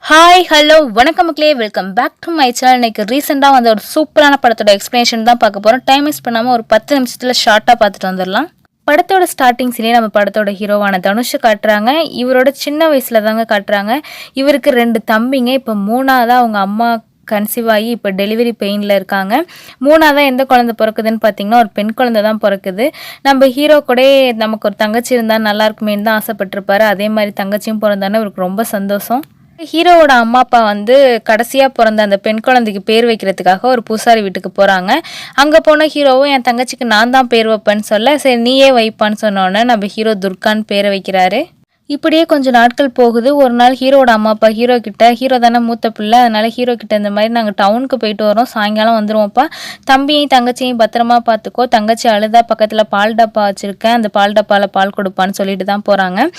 Hi hello வணக்கம் மக்களே, welcome back to my channel. இன்னைக்கு ரீசெண்டாக வந்த ஒரு சூப்பரான படத்தோட எக்ஸ்பிளேஷன் தான் பார்க்க போகிறோம். டைம் வேஸ்ட் பண்ணாமல் ஒரு 10 நிமிஷத்தில் ஷார்ட்டாக பார்த்துட்டு வந்துடலாம். படத்தோட ஸ்டார்டிங்ஸ்லேயே நம்ம படத்தோட ஹீரோவான தனுஷை காட்டுறாங்க. இவரோட சின்ன வயசில் தாங்க காட்டுறாங்க. இவருக்கு 2 தம்பிங்க. இப்போ 3ஆவதாக அவங்க அம்மா கன்சீவ் ஆகி இப்போ டெலிவரி பெயினில் இருக்காங்க. 3ஆவதாக எந்த குழந்தை பிறக்குதுன்னு பார்த்தீங்கன்னா ஒரு பெண் குழந்தை தான் பிறக்குது. நம்ம ஹீரோ கூட நமக்கு ஒரு தங்கச்சி இருந்தால் நல்லா இருக்குமேன்னு தான் ஆசைப்பட்டிருப்பாரு. அதே மாதிரி தங்கச்சியும் பிறந்தானே இவருக்கு ரொம்ப சந்தோஷம். ஹீரோவோட அம்மா அப்பா கடைசியாக பிறந்த அந்த பெண் குழந்தைக்கு பேர் வைக்கிறதுக்காக ஒரு பூசாரி வீட்டுக்கு போகிறாங்க. அங்கே போன ஹீரோவும் என் தங்கச்சிக்கு நான் தான் பேர் வைப்பேன்னு சொல்ல, சரி நீயே வைப்பான்னு சொன்னோன்னே நம்ம ஹீரோ துர்கான்னு பேரை வைக்கிறாரு. இப்படியே கொஞ்சம் நாட்கள் போகுது. ஒரு நாள் ஹீரோட அம்மா அப்பா ஹீரோ கிட்ட, ஹீரோ தானே மூத்த பிள்ளை, அதனால ஹீரோ கிட்ட இந்த மாதிரி நாங்கள் டவுனுக்கு போயிட்டு வரோம், சாயங்காலம் வந்துடுவோம்ப்பா, தம்பியையும் தங்கச்சியையும் பத்திரமா பார்த்துக்கோ, தங்கச்சி அழுதா பக்கத்தில் பால் டப்பா வச்சுருக்கேன், அந்த பால் டப்பாவில் பால் கொடுப்பான்னு சொல்லிட்டு தான் போகிறாங்க.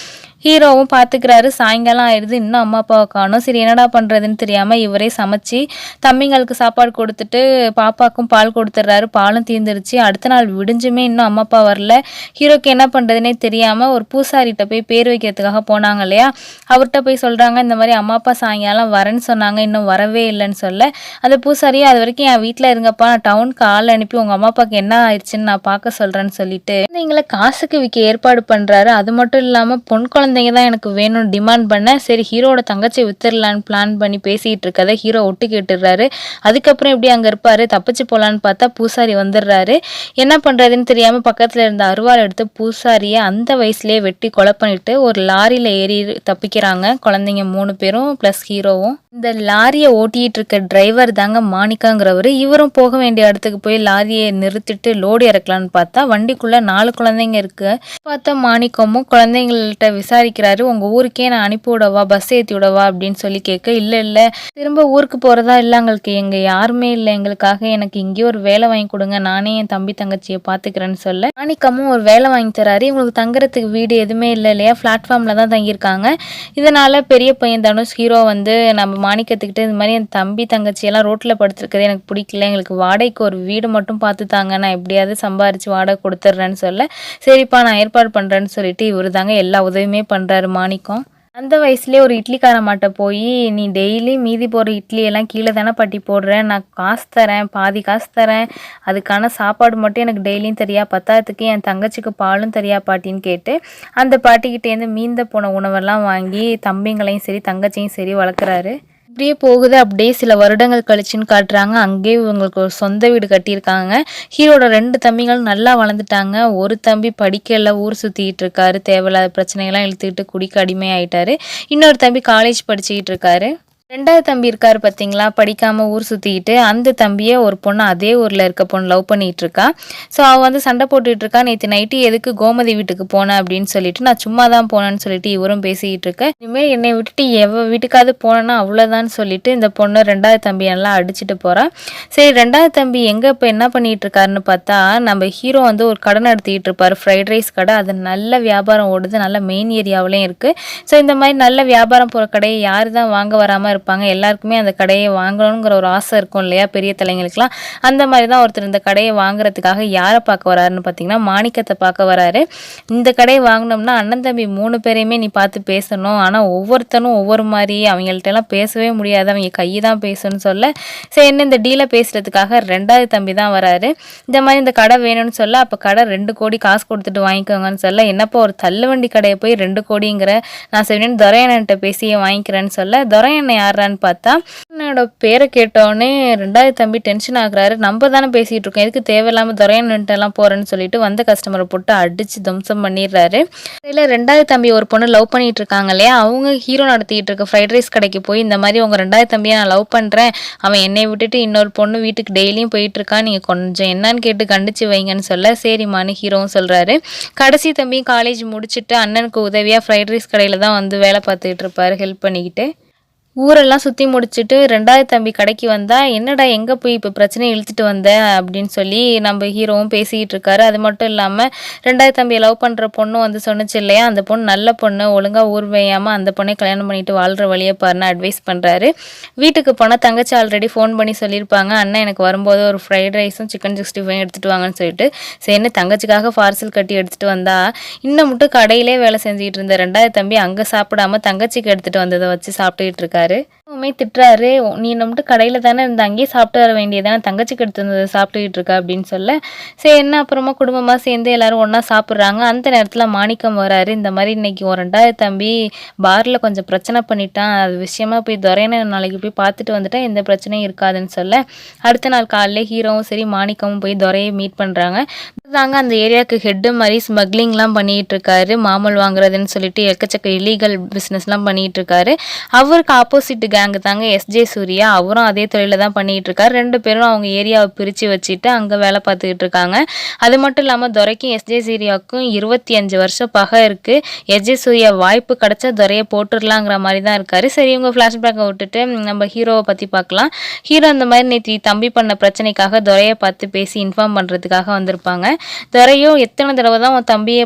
ஹீரோவும் பார்த்துக்கிறாரு. சாயங்காலம் ஆயிடுது, இன்னும் அம்மா அப்பாவை காணும். சரி என்னடா பண்ணுறதுன்னு தெரியாமல் இவரே சமைச்சு தம்பிங்களுக்கு சாப்பாடு கொடுத்துட்டு பாப்பாவுக்கும் பால் கொடுத்துட்றாரு. பாலும் தீர்ந்துருச்சு. அடுத்த நாள் விடிஞ்சுமே இன்னும் அம்மா அப்பா வரல. ஹீரோக்கு என்ன பண்ணுறதுனே தெரியாமல் ஒரு பூசாரிகிட்ட போய் பேர் வைக்கிறதுக்காக போனாங்க இல்லையா, அவர்கிட்ட போய் சொல்கிறாங்க இந்த மாதிரி அம்மா அப்பா சாயங்காலம் வரேன்னு சொன்னாங்க, இன்னும் வரவே இல்லைன்னு சொல்ல, அந்த பூசாரியை அது வரைக்கும் என் வீட்டில் இருங்கப்பா, நான் டவுனுக்கு ஆள் அனுப்பி உங்கள் அம்மா அப்பாவுக்கு என்ன ஆயிடுச்சுன்னு நான் பார்க்க சொல்கிறேன்னு சொல்லிட்டு நீங்களே காசுக்கு விற்க ஏற்பாடு பண்ணுறாரு. அது மட்டும் இல்லாமல் பொன் குழந்தைங்க தான் எனக்கு வேணும்னு டிமாண்ட் பண்ண, சரி ஹீரோட தங்கச்சி வித்துடலான்னு பிளான் பண்ணி பேசிகிட்டு இருக்கதை ஹீரோ ஒட்டு கேட்டுடுறாரு. அதுக்கப்புறம் எப்படி அங்கே இருப்பார், தப்பிச்சு போகலான்னு பார்த்தா பூசாரி வந்துடுறாரு. என்ன பண்ணுறதுன்னு தெரியாமல் பக்கத்தில் இருந்த அருவாள் எடுத்து பூசாரியை அந்த வயசுலேயே வெட்டி கொலை பண்ணிட்டு ஒரு லாரியில் ஏறி தப்பிக்கிறாங்க குழந்தைங்க 3 பேரும் ப்ளஸ் ஹீரோவும். இந்த லாரியை ஓட்டிகிட்டு இருக்க டிரைவர் தாங்க மாணிக்காங்கிறவர். இவரும் போக வேண்டிய இடத்துக்கு போய் லாரியை நிறுத்திட்டு லோடு இறக்கலான்னு பார்த்தா வண்டிக்குள்ளே 4 குழந்தைங்க இருக்கு. பார்த்தா மாணிக்கமும் குழந்தைங்கள்ட்ட விசாரிக்கிறாரு, உங்கள் ஊருக்கே நான் அனுப்பி விடவா, பஸ் ஏற்றி விடவா அப்படின்னு சொல்லி கேட்க, இல்லை திரும்ப ஊருக்கு போகிறதா இல்லை, எங்களுக்கு எங்கே யாருமே இல்லை, எங்களுக்காக எனக்கு இங்கேயே ஒரு வேலை வாங்கி கொடுங்க, நானே என் தம்பி தங்கச்சியை பார்த்துக்கிறேன்னு சொல்ல மாணிக்கமும் ஒரு வேலை வாங்கி தராரு. இவங்களுக்கு தங்குறதுக்கு வீடு எதுவுமே இல்லை இல்லையா, பிளாட்ஃபார்மில் தான் தங்கியிருக்காங்க. இதனால் பெரிய பையன் தனுஷ் ஹீரோ நம்ம மாணிக்கத்துக்கிட்ட இந்த மாதிரி என் தம்பி தங்கச்சியெல்லாம் ரோட்டில் படுத்துருக்கிறது எனக்கு பிடிக்கல, எங்களுக்கு வாடகைக்கு ஒரு வீடு மட்டும் பார்த்து தாங்க, நான் எப்படியாவது சம்பாரித்து வாடகை கொடுத்துட்றேன்னு சொல்ல, சரிப்பா நான் ஏற்பாடு பண்ணுறேன்னு சொல்லிட்டு இவர் தாங்க எல்லா உதவியுமே பண்ணுறாரு மாணிக்கம். அந்த வயசுலேயே ஒரு இட்லிக்காரமாட்ட போய், நீ டெய்லி மீதி போடுற இட்லியெல்லாம் கீழே தானே பட்டி போடுறேன், நான் காசு தரேன், பாதி காசு தரேன், அதுக்கான சாப்பாடு மட்டும் எனக்கு டெய்லியும் தெரியா, பத்தாததுக்கு என் தங்கச்சிக்கு பாலும் தெரியா பாட்டின்னு கேட்டு அந்த பாட்டிக்கிட்டேருந்து மீந்த போன உணவெல்லாம் வாங்கி தம்பிங்களையும் சரி தங்கச்சியும் சரி வளர்க்குறாரு. இப்படியே போகுது. அப்படியே சில வருடங்கள் கழிச்சுன்னு காட்டுறாங்க. அங்கேயே இவங்களுக்கு ஒரு சொந்த வீடு கட்டியிருக்காங்க. ஹீரோட 2 தம்பிகளும் நல்லா வளர்ந்துட்டாங்க. ஒரு தம்பி படிக்கல, ஊர் சுற்றிக்கிட்டு இருக்காரு, தேவையில்லாத பிரச்சனைகள்லாம் இழுத்துக்கிட்டு குடிக்க அடிமையாயிட்டாரு. இன்னொரு தம்பி காலேஜ் படிச்சுக்கிட்டு இருக்காரு. 2வது தம்பி இருக்காரு பார்த்தீங்களா, படிக்காமல் ஊர் சுற்றிக்கிட்டு, அந்த தம்பியை ஒரு பொண்ணு அதே ஊரில் இருக்க பொண்ணு லவ் பண்ணிகிட்டு இருக்கா. ஸோ அவள் சண்டை போட்டுக்கிட்டு இருக்கா, நேற்று நைட்டு எதுக்கு கோமதி வீட்டுக்கு போனேன் அப்படின்னு சொல்லிட்டு, நான் சும்மா தான் போனேன்னு சொல்லிட்டு இவரும் பேசிக்கிட்டு இருக்க, இனிமேல் என்னை விட்டுட்டு வீட்டுக்காவது போனேன்னா அவ்வளோதான்னு சொல்லிட்டு இந்த பொண்ணு 2வது தம்பியெல்லாம் அடிச்சுட்டு போகிறா. சரி 2வது தம்பி எங்கே இப்போ என்ன பண்ணிகிட்டு இருக்காருன்னு பார்த்தா, நம்ம ஹீரோ ஒரு கடை நடத்திக்கிட்டு இருப்பார், ஃப்ரைட் ரைஸ் கடை. அது நல்ல வியாபாரம் ஓடுது, நல்ல மெயின் ஏரியாவிலையும் இருக்குது. ஸோ இந்த மாதிரி நல்ல வியாபாரம் போகிற கடையை யார் தான் வாங்க வராமல் இருப்பாங்க, எல்லாருக்குமே அந்த கடையை வாங்கணுங்கிற ஒரு ஆசை இருக்கும் இல்லையா பெரிய தலைங்களுக்குலாம். அந்த மாதிரி தான் ஒருத்தர் இந்த கடையை வாங்குறதுக்காக யாரை பார்க்க வராருன்னு பார்த்தீங்கன்னா மாணிக்கத்தை பார்க்க வராரு. இந்த கடையை வாங்கினோம்னா அண்ணன் தம்பி 3 பேரையுமே நீ பார்த்து பேசணும், ஆனால் ஒவ்வொருத்தனும் ஒவ்வொரு மாதிரி, அவங்கள்ட்டெல்லாம் பேசவே முடியாது, அவங்க கையை தான் பேசணும்னு சொல்ல, சரி என்ன இந்த டீலை பேசுகிறதுக்காக 2வது தம்பி தான் வராரு. இந்த மாதிரி இந்த கடை வேணும்னு சொல்ல, அப்போ கடை 2 கோடி காசு கொடுத்துட்டு வாங்கிக்கோங்கன்னு சொல்ல, என்னப்போ ஒரு தள்ளுவண்டி கடையை போய் 2 கோடிங்கிற, நான் சரின்னு துரையண்ணன்ட்ட பேசியே வாங்கிக்கிறேன்னு சொல்ல, துரையண்ணன் யாரான்னு பார்த்தா என்னோட பேரை கேட்டோடனே 2வது தம்பி டென்ஷன் ஆகுறாரு. நம்ம தானே பேசிகிட்டு இருக்கோம், எதுக்கு தேவையில்லாமல் துரையண்ணன்ட்டெல்லாம் போகிறேன்னு சொல்லிட்டு வந்த கஸ்டமரை போட்டு அடித்து துவம்சம் பண்ணிடுறாரு. இதில் 2வது தம்பி ஒரு பொண்ணு லவ் பண்ணிட்டு இருக்காங்க இல்லையா, அவங்க ஹீரோ நடத்திக்கிட்டு இருக்க ஃப்ரைட் ரைஸ் கடைக்கு போய் இந்த மாதிரி உங்கள் 2வது தம்பியை நான் லவ் பண்ணுறேன், அவன் என்னை விட்டுட்டு இன்னொரு பொண்ணு வீட்டுக்கு டெய்லியும் போயிட்டு இருக்கான், நீங்கள் கொஞ்சம் என்னன்னு கேட்டு கண்டிச்சு வைங்கன்னு சொல்ல, சரிம்மான்னு ஹீரோவும் சொல்கிறாரு. கடைசி தம்பி காலேஜ் முடிச்சுட்டு அண்ணனுக்கு உதவியாக ஃப்ரைட் ரைஸ் கடையில் தான் வேலை பார்த்துக்கிட்டு இருப்பார், ஹெல்ப் பண்ணிக்கிட்டு. ஊரெல்லாம் சுற்றி முடிச்சுட்டு 2வது தம்பி கடைக்கு வந்தால், என்னடா எங்கே போய் இப்போ பிரச்சனையை இழுத்துட்டு வந்த அப்படின்னு சொல்லி நம்ம ஹீரோவும் பேசிக்கிட்டு இருக்காரு. அது மட்டும் இல்லாமல் 2வது தம்பியை லவ் பண்ணுற பொண்ணு சொன்னிச்சு இல்லையா, அந்த பொண்ணு நல்ல பொண்ணு, ஒழுங்காக ஊர் வையாமல் அந்த பொண்ணை கல்யாணம் பண்ணிட்டு வாழ்கிற வழியை பாருன்னு அட்வைஸ் பண்ணுறாரு. வீட்டுக்கு போனால் தங்கச்சி ஆல்ரெடி ஃபோன் பண்ணி சொல்லியிருப்பாங்க, அண்ணன் எனக்கு வரும்போது ஒரு ஃப்ரைட் ரைஸும் சிக்கன் 65 எடுத்துகிட்டு வாங்கன்னு சொல்லிட்டு, சரின்னு தங்கச்சிக்காக பார்சல் கட்டி எடுத்துகிட்டு வந்தா, இன்னும் மட்டும் கடையிலே வேலை செஞ்சுக்கிட்டு இருந்த 2வது தம்பி அங்கே சாப்பிடாம தங்கச்சிக்கு எடுத்துகிட்டு வந்ததை வச்சு சாப்பிட்டுக்கிட்டு இருக்காரு. இருக்காரு. திட்டுறாரு, நீ மட்டும் கடையில் தானே இருந்த, அங்கேயே சாப்பிட்டு வர வேண்டியதானே, தங்கச்சிக்கு எடுத்து வந்ததை சாப்பிட்டுக்கிட்டு இருக்க அப்படின்னு சொல்ல, சரி என்ன அப்புறமா குடும்பமாக சேர்ந்து எல்லாரும் ஒன்றா சாப்பிட்றாங்க. அந்த நேரத்தில் மாணிக்கம் வராரு. இந்த மாதிரி இன்னைக்கு ஒரு 2வது தம்பி பாரில் கொஞ்சம் பிரச்சனை பண்ணிட்டான், அது விஷயமா போய் துரையனை நாளைக்கு போய் பார்த்துட்டு வந்துட்டா எந்த பிரச்சனையும் இருக்காதுன்னு சொல்ல, அடுத்த நாள் காலையிலே ஹீரோவும் சரி மாணிக்கமும் போய் துரையை மீட் பண்ணுறாங்க. தாங்க அந்த ஏரியாவுக்கு ஹெட்டு மாதிரி ஸ்மக்லிங்லாம் பண்ணிகிட்டு இருக்காரு, மாமல் வாங்குறதுன்னு சொல்லிட்டு எக்கச்சக்க இல்லீகல் பிஸ்னஸ்லாம் பண்ணிகிட்டு இருக்காரு. அவருக்கு ஆப்போசிட் கேங்கு தாங்க எஸ்ஜே சூர்யா, அவரும் அதே தொழில தான் பண்ணிகிட்டு இருக்காரு. 2 பேரும் அவங்க ஏரியாவை பிரித்து வச்சுட்டு அங்கே வேலை பார்த்துக்கிட்டு இருக்காங்க. அது மட்டும் இல்லாமல் துரைக்கும் எஸ்ஜே சூர்யாவுக்கும் 25 வருஷம் பகை இருக்குது. எஸ்ஜே சூர்யா வாய்ப்பு கிடச்சா துரையை போட்டுடலாங்கிற மாதிரி தான் இருக்காரு. சரி இவங்க ஃப்ளாஷ்பேக்கை விட்டுட்டு நம்ம ஹீரோவை பற்றி பார்க்கலாம். ஹீரோ அந்த மாதிரி நேற்று தம்பி பண்ண பிரச்சனைக்காக துரையை பார்த்து பேசி இன்ஃபார்ம் பண்ணுறதுக்காக வந்திருப்பாங்க. துரையோ எத்தனை தடவை தான் அவன் தம்பியை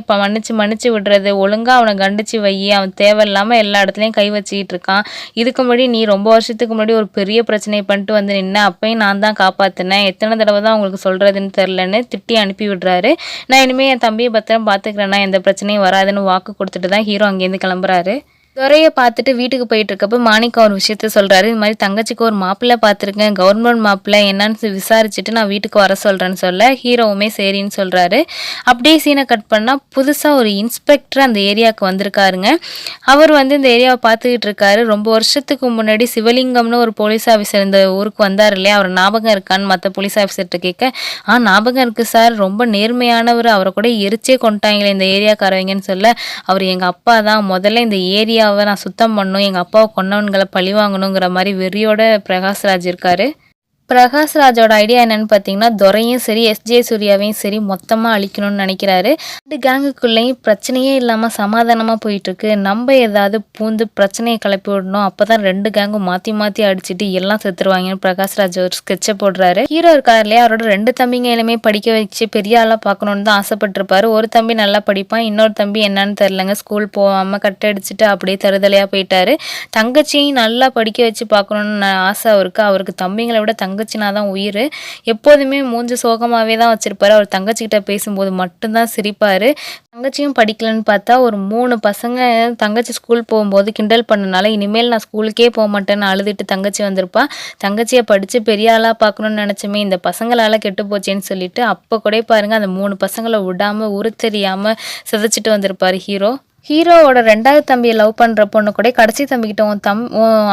மன்னிச்சு விடுறது, ஒழுங்காக அவனை கண்டிச்சு வை, அவன் தேவையில்லாமல் எல்லா இடத்துலையும் கை வச்சுக்கிட்டு இருக்கான். இதுக்கு முன்னாடி நீ ரொம்ப வருஷத்துக்கு முன்னாடி ஒரு பெரிய பிரச்சனையை பண்ணிட்டு வந்து நின்ன, அப்பயும் நான் தான் காப்பாற்றினேன், எத்தனை தடவை தான் உங்களுக்கு சொல்கிறதுன்னு தெரிலன்னு திட்டி அனுப்பி விடுறாரு. நான் இனிமேல் என் தம்பியை பத்திரம் பார்த்துக்கிறேன்னா எந்த பிரச்சனையும் வராதுன்னு வாக்கு கொடுத்துட்டு தான் ஹீரோ அங்கேருந்து கிளம்புறாரு. துரையை பார்த்துட்டு வீட்டுக்கு போயிட்டு இருக்கப்போ மாணிக்கம் ஒரு விஷயத்த சொல்கிறாரு. இது மாதிரி தங்கச்சிக்கு ஒரு மாப்பிள்ளை பார்த்துருக்கேன், கவர்மெண்ட் மாப்பிள்ளை, என்னன்னு விசாரிச்சுட்டு நான் வீட்டுக்கு வர சொல்கிறேன்னு சொல்ல ஹீரோவுமே சரின்னு சொல்கிறாரு. அப்படியே சீனை கட் பண்ணால் புதுசாக ஒரு இன்ஸ்பெக்டர் அந்த ஏரியாவுக்கு வந்திருக்காருங்க. அவர் இந்த ஏரியாவை பார்த்துக்கிட்டு இருக்காரு. ரொம்ப வருஷத்துக்கு முன்னாடி சிவலிங்கம்னு ஒரு போலீஸ் ஆஃபீஸர் இந்த ஊருக்கு வந்தார் இல்லையா, அவர் ஞாபகம் இருக்கான்னு மற்ற போலீஸ் ஆஃபீஸர்கிட்ட கேட்க, ஞாபகம் இருக்குது சார், ரொம்ப நேர்மையானவர், அவரை கூட எரிச்சே கொண்டாங்களே இந்த ஏரியாக்காரவங்கன்னு சொல்ல, அவர் எங்கள் அப்பா தான், முதல்ல இந்த ஏரியாவை நான் சுத்தம் பண்ணணும், எங்கள் அப்பாவை கொன்னவன்களை பழி வாங்கணுங்கிற மாதிரி வெறியோட பிரகாஷ்ராஜ் இருக்காரு. பிரகாஷ்ராஜோட ஐடியா என்னன்னு பார்த்தீங்கன்னா, துரையும் சரி எஸ்ஜே சூர்யாவையும் சரி மொத்தமாக அழிக்கணும்னு நினைக்கிறாரு. 2 கேங்குக்குள்ளேயும் பிரச்சனையே இல்லாமல் சமாதானமாக போயிட்டுருக்கு. நம்ம ஏதாவது பூந்து பிரச்சனையை கிளப்பி விடணும், அப்போ தான் 2 கேங்கும் மாற்றி மாற்றி அடிச்சுட்டு எல்லாம் செத்துருவாங்கன்னு பிரகாஷ்ராஜ் ஒரு ஸ்கெட்சை போடுறாரு. ஹீரோ இருக்கார் இல்லையா, அவரோட 2 தம்பிங்களுமே படிக்க வச்சு பெரிய ஆளாக பார்க்கணுன்னு தான் ஆசைப்பட்டிருப்பாரு. ஒரு தம்பி நல்லா படிப்பான், இன்னொரு தம்பி என்னன்னு தெரிலங்க, ஸ்கூல் போகாமல் கட்டடிச்சுட்டு அப்படியே தருதலையாக போயிட்டாரு. தங்கச்சியும் நல்லா படிக்க வச்சு பார்க்கணுன்னு ஆசை அவருக்கு தம்பிங்களை விட தங்கச்சினா தான் உயிர். எப்போதுமே மூஞ்சு சோகமாகவே தான் வச்சுருப்பாரு. அவர் தங்கச்சிக்கிட்ட பேசும்போது மட்டும்தான் சிரிப்பார். தங்கச்சியும் படிக்கலன்னு பார்த்தா ஒரு 3 பசங்க தங்கச்சி ஸ்கூல் போகும்போது கிண்டல் பண்ணனால இனிமேல் நான் ஸ்கூலுக்கே போக மாட்டேன்னு அழுதுட்டு தங்கச்சி வந்திருப்பா. தங்கச்சியை படித்து பெரிய ஆளாக பார்க்கணுன்னு நினச்சோமே, இந்த பசங்களால் கெட்டு போச்சேன்னு சொல்லிட்டு அப்போ கூட பாருங்கள் அந்த 3 பசங்களை விடாமல் உரு தெரியாமல் சிதைச்சிட்டு வந்திருப்பார் ஹீரோ. ஹீரோவோட 2வது தம்பியை லவ் பண்ணுற பொண்ணு கூட கடைசி தம்பிக்கிட்ட உன்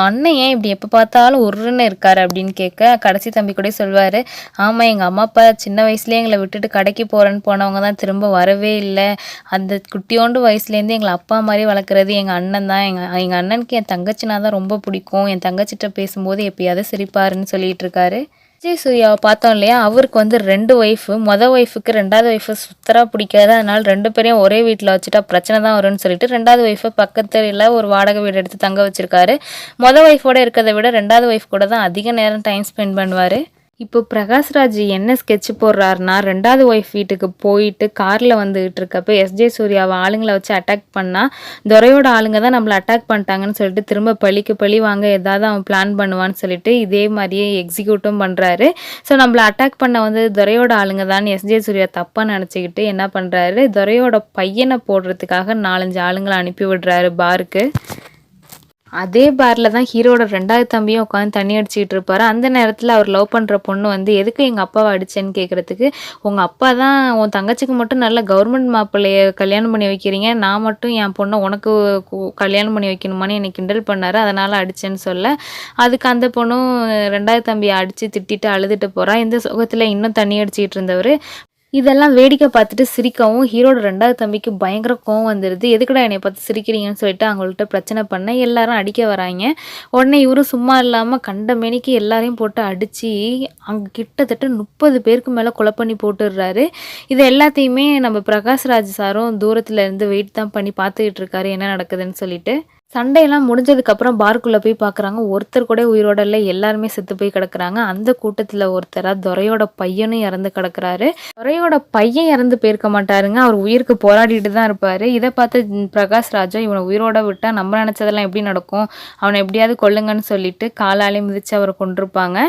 அண்ணன் ஏன் இப்படி எப்போ பார்த்தாலும் உருன்னு இருக்காரு அப்படின்னு கேட்க, கடைசி தம்பி கூட சொல்வார், ஆமாம் எங்கள் அம்மா அப்பா சின்ன வயசுலேயே எங்களை விட்டுட்டு கடைக்கு போகிறேன்னு போனவங்க தான் திரும்ப வரவே இல்லை, அந்த குட்டியோண்டு வயசுலேருந்து எங்களை அப்பா மாதிரி வளர்க்குறது எங்கள் அண்ணன் தான், எங்கள் அண்ணனுக்கு என் தங்கச்சினா தான் ரொம்ப பிடிக்கும், என் தங்கச்சிட்ட பேசும்போது எப்பயாவது சிரிப்பாருன்னு சொல்லிட்டு இருக்காரு. விஜய் சூர்யாவை பார்த்தோம் இல்லையா, அவருக்கு 2 ஒய்ஃபு. மொதல் ஒய்ஃபுக்கு 2வது ஒய்ஃபு சுத்தராக பிடிக்காது, அதனால் 2 பேரையும் ஒரே வீட்டில் வச்சுட்டா பிரச்சனை தான் வரும்னு சொல்லிட்டு 2வது ஒய்ஃபை பக்கத்தில் ஒரு வாடகை வீடு எடுத்து தங்க வச்சுருக்காரு. மொதல் ஒய்ஃபோடு இருக்கிறத விட 2வது ஒய்ஃப் கூட தான் அதிக நேரம் டைம் ஸ்பெண்ட் பண்ணுவார். இப்போ பிரகாஷ்ராஜ் என்ன ஸ்கெட்ச் போடுறாருன்னா, 2வது ஒய்ஃப் வீட்டுக்கு போயிட்டு காரில் வந்துகிட்டு இருக்கப்போ எஸ்ஜே சூர்யாவை ஆளுங்களை வச்சு அட்டாக் பண்ணால், துரையோட ஆளுங்க தான் நம்மளை அட்டாக் பண்ணிட்டாங்கன்னு சொல்லிட்டு திரும்ப பழிக்கு பழி வாங்க ஏதாவது அவன் பிளான் பண்ணுவான்னு சொல்லிட்டு இதே மாதிரியே எக்ஸிக்யூட்டும் பண்ணுறாரு. ஸோ நம்மளை அட்டாக் பண்ண துரையோட ஆளுங்க தான் எஸ்ஜே சூர்யா தப்பாக நினச்சிக்கிட்டு என்ன பண்ணுறாரு, துரையோட பையனை போடுறதுக்காக 4-5 ஆளுங்களை அனுப்பி விடுறாரு பாருக்கு. அதே பாரில் தான் ஹீரோட 2வது தம்பியும் உட்காந்து தண்ணி அடிச்சுக்கிட்டு இருப்பார். அந்த நேரத்தில் அவர் லவ் பண்ணுற பொண்ணு எதுக்கு எங்கள் அப்பாவை அடிச்சேன்னு கேட்குறதுக்கு, உங்கள் அப்பா தான் உன் தங்கச்சிக்கு மட்டும் நல்ல கவர்மெண்ட் மாப்பிள்ளையை கல்யாணம் பண்ணி வைக்கிறீங்க, நான் மட்டும் என் பொண்ணை உனக்கு கல்யாணம் பண்ணி வைக்கணுமான்னு என்னை கிண்டல் பண்ணார், அதனால் அடித்தேன்னு சொல்ல, அதுக்கு அந்த பொண்ணும் 2வது தம்பியை அடித்து திட்டிட்டு அழுதுட்டு போகிறா. இந்த சுகத்தில் இன்னும் தண்ணி அடிச்சுக்கிட்டு இருந்தவர் இதெல்லாம் வேடிக்கை பார்த்துட்டு சிரிக்கவும் ஹீரோட 2வது தம்பிக்கு பயங்கர கோவம் வந்துடுது. எதுக்குடா என்னை பார்த்து சிரிக்கிறீங்கன்னு சொல்லிட்டு அவங்கள்ட்ட பிரச்சனை பண்ண எல்லாரும் அடிக்க வராங்க. உடனே இவரும் சும்மா இல்லாமல் கண்ட மேனிக்கு எல்லாரையும் போட்டு அடித்து அங்கே கிட்டத்தட்ட 30 பேருக்கு மேலே கொலை பண்ணி போட்டுடுறாரு. இது எல்லாத்தையுமே நம்ம பிரகாஷ்ராஜ் சாரும் தூரத்தில் இருந்து வெயிட் தான் பண்ணி பார்த்துக்கிட்டு இருக்காரு என்ன நடக்குதுன்னு சொல்லிட்டு. சண்டையெல்லாம் முடிஞ்சதுக்கப்புறம் பார்க்குள்ளே போய் பார்க்குறாங்க, ஒருத்தர் கூட உயிரோட இல்லை, எல்லாருமே செத்து போய் கிடக்குறாங்க. அந்த கூட்டத்தில் ஒருத்தராக துரையோட பையனும் இறந்து கிடக்குறாரு. துரையோட பையன் இறந்து போயிருக்க மாட்டாருங்க, அவர் உயிருக்கு போராடிட்டு தான் இருப்பார். இதை பார்த்து பிரகாஷ்ராஜா இவனை உயிரோட விட்டால் நம்ம நினச்சதெல்லாம் எப்படி நடக்கும், அவனை எப்படியாவது கொல்லுங்கன்னு சொல்லிட்டு காலாலே மிதித்து அவரை கொண்டிருப்பாங்க.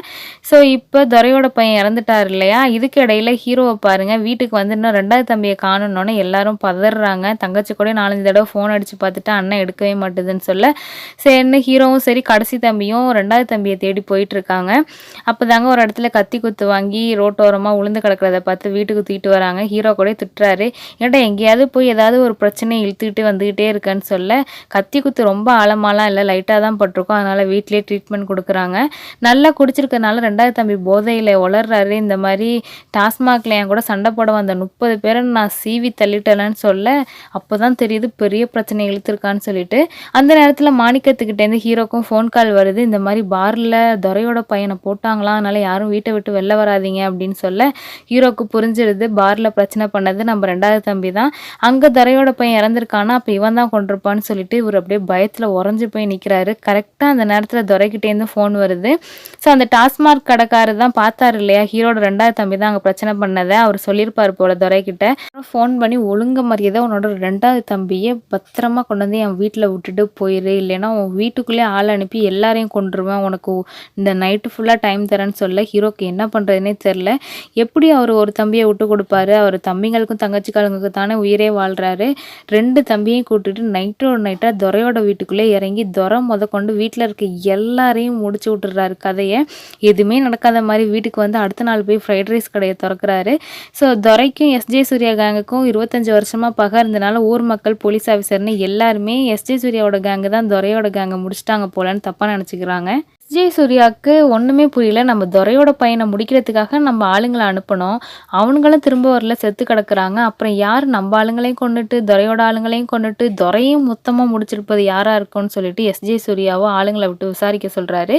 ஸோ இப்போ துரையோட பையன் இறந்துட்டார் இல்லையா, இதுக்கு இடையில ஹீரோவை பாருங்கள் வீட்டுக்கு இன்னும் 2வது தம்பியை காணணுன்னே எல்லாரும் பதறாங்க. தங்கச்சி கூட 4-5 தடவை ஃபோன் அடித்து பார்த்துட்டு அண்ணன் எடுக்கவே மாட்டுது. வருதுன்னு சொல்ல சரின்னு ஹீரோவும் சரி கடைசி தம்பியும் 2வது தம்பியை தேடி போயிட்டு இருக்காங்க. அப்போதாங்க ஒரு இடத்துல கத்தி குத்து வாங்கி ரோட்டோரமாக உளுந்து கிடக்கிறத பார்த்து வீட்டுக்கு தூக்கிட்டு வராங்க. ஹீரோ கூட திட்டுறாரு, ஏன்டா எங்கேயாவது போய் ஏதாவது ஒரு பிரச்சனையை இழுத்துக்கிட்டு வந்துக்கிட்டே இருக்கேன்னு சொல்ல கத்தி குத்து ரொம்ப ஆழமாலாம் இல்லை, லைட்டாக தான் பட்டிருக்கும், அதனால் வீட்டிலே ட்ரீட்மெண்ட் கொடுக்குறாங்க. நல்லா குடிச்சிருக்கனால 2வது தம்பி போதையில் உளர்றாரு. இந்த மாதிரி டாஸ்மாகில் என் கூட சண்டை போட வந்த 30 பேரை நான் சீவி தள்ளிட்டேன்னு சொல்ல அப்போ தான் தெரியுது பெரிய பிரச்சனை இழுத்துருக்கான்னு சொல்லிட்டு. அந்த நேரத்தில் மாணிக்கத்துக்கிட்டேருந்து ஹீரோக்கும் ஃபோன் கால் வருது. இந்த மாதிரி பாரில் துரையோட பையனை போட்டாங்களாம், அதனால் யாரும் வீட்டை விட்டு வெளில வராதீங்க அப்படின்னு சொல்ல ஹீரோக்கு புரிஞ்சிருது பாரில் பிரச்சனை பண்ணது நம்ம 2வது தம்பி தான். அங்கே துரையோட பையன் இறந்துருக்கானா, அப்போ இவன் தான் கொண்டிருப்பான்னு சொல்லிட்டு இவர் அப்படியே பயத்தில் உறைஞ்சி போய் நிற்கிறாரு. கரெக்டாக அந்த நேரத்தில் துரைக்கிட்டேருந்து ஃபோன் வருது. ஸோ அந்த டாஸ்மாக் கடைக்காரர் தான் பார்த்தாரு இல்லையா, ஹீரோட 2வது தம்பி தான் அங்கே பிரச்சனை பண்ணதை அவர் சொல்லியிருப்பார் போல துரைக்கிட்ட. ஃபோன் பண்ணி ஒழுங்கு மரியாதை உன்னோட 2வது தம்பியை பத்திரமா கொண்டு வந்து என் வீட்டில் விட்டுட்டு போயிரு, இல்லைன்னா உன் வீட்டுக்குள்ளே ஆள் அனுப்பி எல்லாரையும் கொண்டுருவேன், உனக்கு இந்த நைட்டு ஃபுல்லாக டைம் தரேன்னு சொல்ல ஹீரோக்கு என்ன பண்ணுறதுனே தெரில. எப்படி அவர் ஒரு தம்பியை விட்டு கொடுப்பாரு, அவர் தம்பிங்களுக்கும் தங்கச்சிக்காரங்களுக்கு தானே உயிரே வாழ்கிறாரு. 2 தம்பியையும் கூட்டிட்டு நைட்டோட நைட்டாக துரையோட வீட்டுக்குள்ளே இறங்கி துரை கொண்டு வீட்டில் இருக்க எல்லாரையும் முடிச்சு விட்டுறாரு கதையை. எதுவுமே நடக்காத மாதிரி வீட்டுக்கு வந்து அடுத்த நாள் போய் ஃப்ரைட் ரைஸ் கடையை திறக்கிறாரு. ஸோ துரைக்கும் எஸ்ஜே சூர்யா கேங்குக்கும் 25 வருஷமாக பகை இருந்தனால ஊர் மக்கள் போலீஸ் ஆஃபீஸர்னு எல்லாருமே எஸ்ஜே சூர்யாவோட கேங்கு தான் துரையோட கேங்கை முடிச்சிட்டாங்க போலன்னு தப்பாக நினச்சிக்கிறாங்க. எஸ்ஜே சூர்யாவுக்கு ஒன்றுமே புரியல, நம்ம துரையோட பையனை முடிக்கிறதுக்காக நம்ம ஆளுங்களை அனுப்பணும், அவனுங்களும் திரும்ப வரல, செத்து கிடக்குறாங்க, அப்புறம் யார் நம்ம ஆளுங்களையும் கொண்டுட்டு துரையோட ஆளுங்களையும் கொண்டுட்டு துரையும் மொத்தமாக முடிச்சிருப்பது யாராக இருக்கும்னு சொல்லிட்டு எஸ்ஜே சூர்யாவோ ஆளுங்களை விட்டு விசாரிக்க சொல்கிறாரு.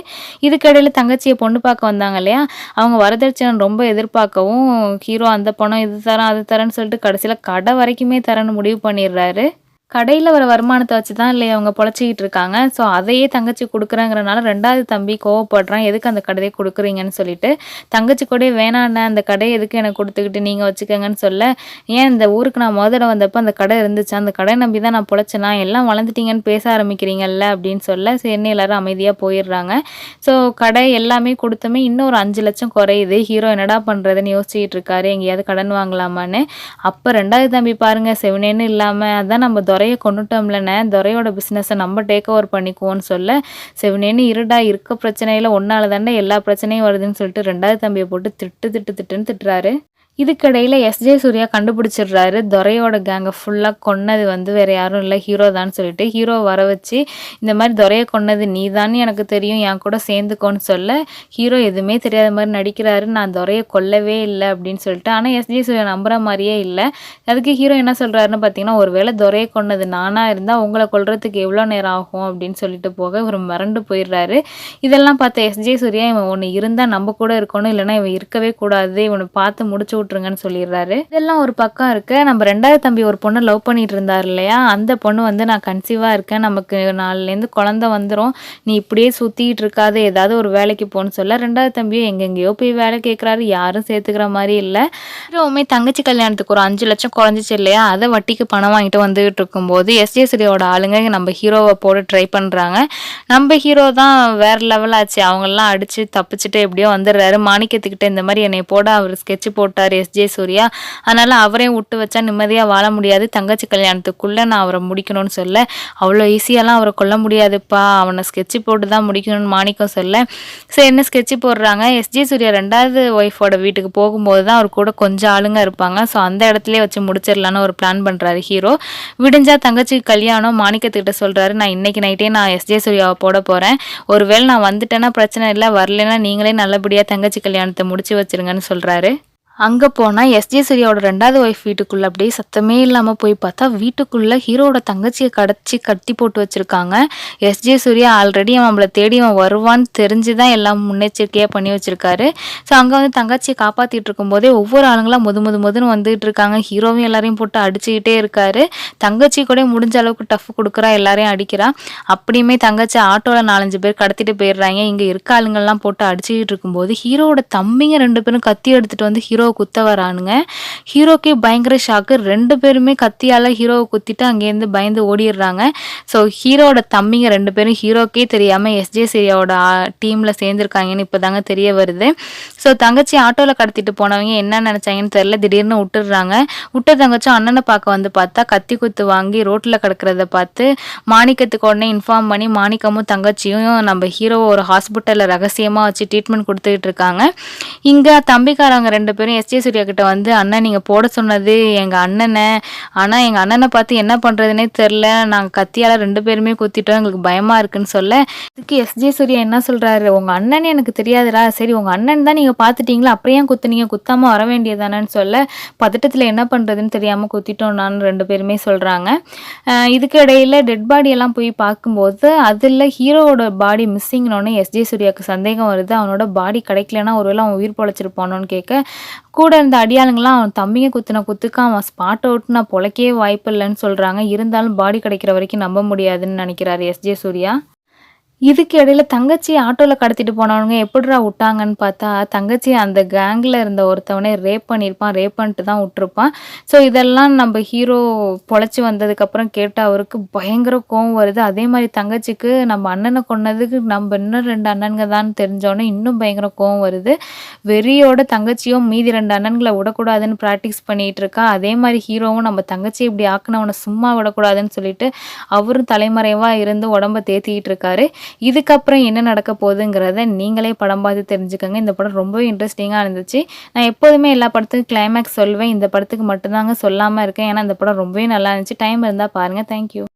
இதுக்கிடையில் தங்கச்சியை பொண்ணு பார்க்க வந்தாங்க இல்லையா, அவங்க வரதட்சணை ரொம்ப எதிர்பார்க்கவும் ஹீரோ அந்த பணம் இது தரேன் அது தரேன்னு சொல்லிட்டு கடைசியில் கடை வரைக்குமே தரேன்னு முடிவு பண்ணிடுறாரு. கடையில் வர வருமானத்தை வச்சு தான் இல்லையா அவங்க பொழைச்சிக்கிட்டு இருக்காங்க. ஸோ அதையே தங்கச்சி கொடுக்குறேங்கிறனால 2வது தம்பி கோவப்படுறான், எதுக்கு அந்த கடையை கொடுக்குறீங்கன்னு சொல்லிட்டு. தங்கச்சி கூட வேணாண்ணே, அந்த கடையை எதுக்கு எனக்கு கொடுத்துக்கிட்டு நீங்கள் வச்சுக்கோங்கன்னு சொல்ல, ஏன் இந்த ஊருக்கு நான் முதல்ல வந்தப்போ அந்த கடை இருந்துச்சு, அந்த கடை நம்பி தான் நான் பொழைச்சேனா, எல்லாம் வளர்ந்துட்டீங்கன்னு பேச ஆரம்பிக்கிறீங்கல்ல அப்படின்னு சொல்ல சரி எல்லாரும் அமைதியாக போயிடுறாங்க. ஸோ கடை எல்லாமே கொடுத்தமே இன்னும் ஒரு 5 லட்சம் குறையுது. ஹீரோ என்னடா பண்ணுறதுன்னு யோசிச்சுட்டு இருக்காரு, எங்கேயாவது கடன் வாங்கலாமான்னு. அப்போ 2வது தம்பி பாருங்க செவனேன்னு இல்லாமல், அதான் நம்ம துரையை கொண்டுட்டோம்லண்ணே, துரையோட பிஸ்னஸை நம்ம டேக் ஓவர் பண்ணிக்குவோன்னு சொல்ல செவனேன்னு இருடா, இருக்க பிரச்சனையில் ஒன்னால தானே எல்லா பிரச்சனையும் வருதுன்னு சொல்லிட்டு 2வது தம்பியை போட்டு திட்டுன்னு திட்டுறாரு. இதுக்கிடையில் எஸ்ஜே சூர்யா கண்டுபிடிச்சிடுறாரு துரையோட கேங்கை ஃபுல்லாக கொன்னது வந்து வேறு யாரும் இல்லை ஹீரோ தான் சொல்லிட்டு. ஹீரோ வர வச்சு இந்த மாதிரி துரையை கொன்னது நீ தானே எனக்கு தெரியும், என் கூட சேர்ந்துக்கோன்னு சொல்ல ஹீரோ எதுவுமே தெரியாத மாதிரி நடிக்கிறாரு, நான் துரையை கொல்லவே இல்லை அப்படின்னு சொல்லிட்டு. ஆனால் எஸ்ஜே சூர்யா நம்புற மாதிரியே இல்லை. அதுக்கு ஹீரோ என்ன சொல்கிறாருன்னு பார்த்தீங்கன்னா, ஒருவேளை துரையை கொன்னது நானாக இருந்தால் உங்களை கொல்றதுக்கு எவ்வளோ நேரம் ஆகும் அப்படின்னு சொல்லிட்டு போக இவர் மிரண்டு போயிடுறாரு. இதெல்லாம் பார்த்த எஸ்ஜே சூர்யா, இவன் ஒன்று இருந்தால் நம்ம கூட இருக்கணும், இல்லைனா இவன் இருக்கவே கூடாது, இவனை பார்த்து முடிச்சு விட்டுருங்கன்னு சொல்லிடுறாரு. இதெல்லாம் ஒரு பக்கம் இருக்கு. நம்ம 2வது தம்பி ஒரு பொண்ணு லவ் பண்ணிட்டு இருந்தார் இல்லையா, அந்த பொண்ணு வந்து நான் கன்சீவாக இருக்கேன், நமக்கு நாலுலேருந்து குழந்தை வந்துடும், நீ இப்படியே சுற்றிட்டு இருக்காது, ஏதாவது ஒரு வேலைக்கு போன்னு சொல்ல 2வது தம்பியும் எங்கெங்கேயோ போய் வேலை கேட்குறாரு, யாரும் சேர்த்துக்கிற மாதிரி இல்லை. ஹீரோவுமே தங்கச்சி கல்யாணத்துக்கு ஒரு 5 லட்சம் குறைஞ்சிச்சு இல்லையா, அதை வட்டிக்கு பணம் வாங்கிட்டு வந்துகிட்டு இருக்கும்போது எஸ்ஜே சூர்யாவோட ஆளுங்க நம்ம ஹீரோவை போட ட்ரை பண்ணுறாங்க. நம்ம ஹீரோ தான் வேறு லெவல் ஆச்சு, அவங்கெல்லாம் அடித்து தப்பிச்சுட்டு எப்படியோ வந்துடுறாரு. மாணிக்கத்துக்கிட்ட இந்த மாதிரி என்னை போட அவர் ஸ்கெட்ச் போட்டார் எஸ்ஜே சூர்யா, அதனால் அவரையும் விட்டு வச்சா நிம்மதியாக வாழ முடியாது, தங்கச்சி கல்யாணத்துக்குள்ளே நான் அவரை முடிக்கணும்னு சொல்ல அவ்வளோ ஈஸியாலாம் அவரை கொல்ல முடியாதுப்பா, அவனை ஸ்கெட்சு போட்டு தான் முடிக்கணும்னு மாணிக்கம் சொல்ல சரி என்ன ஸ்கெட்சு போடுறாங்க. எஸ்ஜே சூர்யா 2வது ஒய்ஃபோட வீட்டுக்கு போகும்போது தான் அவர் கூட கொஞ்சம் ஆளுங்க இருப்பாங்க. ஸோ அந்த இடத்துலேயே வச்சு முடிச்சிடலான்னு ஒரு பிளான் பண்ணுறாரு ஹீரோ. விடிஞ்சா தங்கச்சி கல்யாணம் மாணிக்கத்துக்கிட்ட சொல்கிறாரு, நான் இன்னைக்கு நைட்டே நான் எஸ்ஜே சூர்யாவை போட போகிறேன், ஒருவேளை நான் வந்துட்டேன்னா பிரச்சனை இல்லை, வரலைன்னா நீங்களே நல்லபடியாக தங்கச்சி கல்யாணத்தை முடிச்சு வச்சிருங்கன்னு சொல்கிறாரு. அங்கே போனால் எஸ்ஜே சூர்யாவோட 2வது ஒய்ஃப் வீட்டுக்குள்ளே அப்படியே சத்தமே இல்லாமல் போய் பார்த்தா வீட்டுக்குள்ளே ஹீரோட தங்கச்சியை கட்டி போட்டு வச்சுருக்காங்க. எஸ்ஜே சூர்யா ஆல்ரெடி அவளை தேடி அவன் வருவான்னு தெரிஞ்சு தான் எல்லாம் முன்னெச்சரிக்கையாக பண்ணி வச்சுருக்காரு. ஸோ அங்கே வந்து தங்கச்சியை காப்பாற்றிட்டு இருக்கும்போதே ஒவ்வொரு ஆளுங்களாம் முதுன்னு வந்துகிட்டு இருக்காங்க. ஹீரோவும் எல்லாரையும் போட்டு அடிச்சுக்கிட்டே இருக்காரு. தங்கச்சி கூட முடிஞ்ச அளவுக்கு டஃப் கொடுக்குறா, எல்லாரையும் அடிக்கிறா. அப்படியுமே தங்கச்சி ஆட்டோவில் 4-5 பேர் கடத்திட்டு போயிடுறாங்க. இங்கே இருக்க ஆளுங்கள்லாம் போட்டு அடிச்சுக்கிட்டு இருக்கும்போது ஹீரோவோட தம்பிங்க 2 பேரும் கத்தி எடுத்துகிட்டு வந்து ஹீரோ ஹீரோவை குத்த வரானுங்க. ஹீரோக்கே பயங்கர ஷாக்கு. 2 பேருமே கத்தியால் ஹீரோவை குத்திட்டு அங்கேருந்து பயந்து ஓடிடுறாங்க. ஸோ ஹீரோவோட தம்பிங்க 2 பேரும் ஹீரோக்கே தெரியாமல் எஸ்ஜே சூர்யாவோட டீமில் சேர்ந்துருக்காங்கன்னு இப்போ தாங்க தெரிய வருது. ஸோ தங்கச்சி ஆட்டோவில் கடத்திட்டு போனவங்க என்ன நினச்சாங்கன்னு தெரில, திடீர்னு விட்டுடுறாங்க. விட்ட தங்கச்சும் அண்ணனை பார்க்க வந்து பார்த்தா கத்தி குத்து வாங்கி ரோட்டில் கிடக்கிறத பார்த்து மாணிக்கத்துக்கு உடனே இன்ஃபார்ம் பண்ணி மாணிக்கமும் தங்கச்சியும் நம்ம ஹீரோவை ஒரு ஹாஸ்பிட்டலில் ரகசியமாக வச்சு ட்ரீட்மெண்ட் கொடுத்துக்கிட்டு இருக்காங்க. இங்கே தம்பிக்காரவங்க 2 பேரும் எஸ்ஜே சூர்யா கிட்ட வந்து, அண்ணன் நீங்கள் போட சொன்னது எங்கள் அண்ணனை, ஆனால் எங்கள் அண்ணனை பார்த்து என்ன பண்ணுறதுனே தெரில, நாங்கள் கத்தியால் 2 பேருமே குத்திட்டோம், எங்களுக்கு பயமாக இருக்குன்னு சொல்ல, இதுக்கு எஸ்ஜே சூர்யா என்ன சொல்கிறாரு, உங்கள் அண்ணன் எனக்கு தெரியாதுடா, சரி உங்கள் அண்ணன் தான் நீங்கள் பார்த்துட்டீங்களா, அப்படியே குத்துனீங்க, குத்தாமல் வர வேண்டியதானேன்னு சொல்ல, பதட்டத்தில் என்ன பண்ணுறதுன்னு தெரியாமல் குத்திட்டோம் நான் 2 பேருமே சொல்கிறாங்க. இதுக்கு இடையில் டெட் பாடியெல்லாம் போய் பார்க்கும்போது அதில் ஹீரோவோட பாடி மிஸ்ஸிங்னோடனே எஸ்ஜே சூர்யாவுக்கு சந்தேகம் வருது. அவனோட பாடி கிடைக்கலன்னா ஒருவேளை அவன் உயிர் பொழைச்சிருப்பானோன்னு கேட்க, கூட இருந்த அடியாளுங்களாம் அவன் தம்பிங்க குத்துன குத்துக்கு அவன் ஸ்பாட் அவுட், நான் பொழைக்கவே வாய்ப்பு இல்லைன்னு சொல்கிறாங்க. இருந்தாலும் பாடி கிடைக்கிற வரைக்கும் நம்ப முடியாதுன்னு நினைக்கிறாரு எஸ்ஜே சூர்யா. இதுக்கு இடையில தங்கச்சி ஆட்டோவில் கடத்திட்டு போனவனுங்க எப்படிடா விட்டாங்கன்னு பார்த்தா, தங்கச்சி அந்த கேங்கில் இருந்த ஒருத்தவனே ரேப் பண்ணியிருப்பான், ரேப் பண்ணிட்டு தான் விட்டுருப்பான். ஸோ இதெல்லாம் நம்ம ஹீரோ பொழைச்சி வந்ததுக்கப்புறம் கேட்டு அவருக்கு பயங்கர கோவம் வருது. அதே மாதிரி தங்கச்சிக்கு நம்ம அண்ணனை கொன்னதுக்கு நம்ம இன்னும் 2 அண்ணனுங்க தான் தெரிஞ்சோடனே இன்னும் பயங்கர கோவம் வருது. வெறியோட தங்கச்சியும் மீதி 2 அண்ணன்களை விடக்கூடாதுன்னு ப்ராக்டிஸ் பண்ணிகிட்டு இருக்கா. அதே மாதிரி ஹீரோவும் நம்ம தங்கச்சி இப்படி ஆக்குனவனை சும்மா விடக்கூடாதுன்னு சொல்லிட்டு அவரும் தலைமறைவாக இருந்து உடம்ப தேத்திக்கிட்டு இருக்காரு. இதுக்கப்புறம் என்ன நடக்க போகுதுங்கிறத நீங்களே படம் பார்த்து தெரிஞ்சுக்கோங்க. இந்த படம் ரொம்பவே இன்ட்ரெஸ்டிங்காக இருந்துச்சு. நான் எப்போதுமே எல்லா படத்துக்கும் கிளைமேக்ஸ் சொல்வேன், இந்த படத்துக்கு மட்டும்தாங்க சொல்லாமல் இருக்கேன். ஏன்னா இந்த படம் ரொம்பவே நல்லா இருந்துச்சு. டைம் இருந்தால் பாருங்கள். தேங்க்யூ.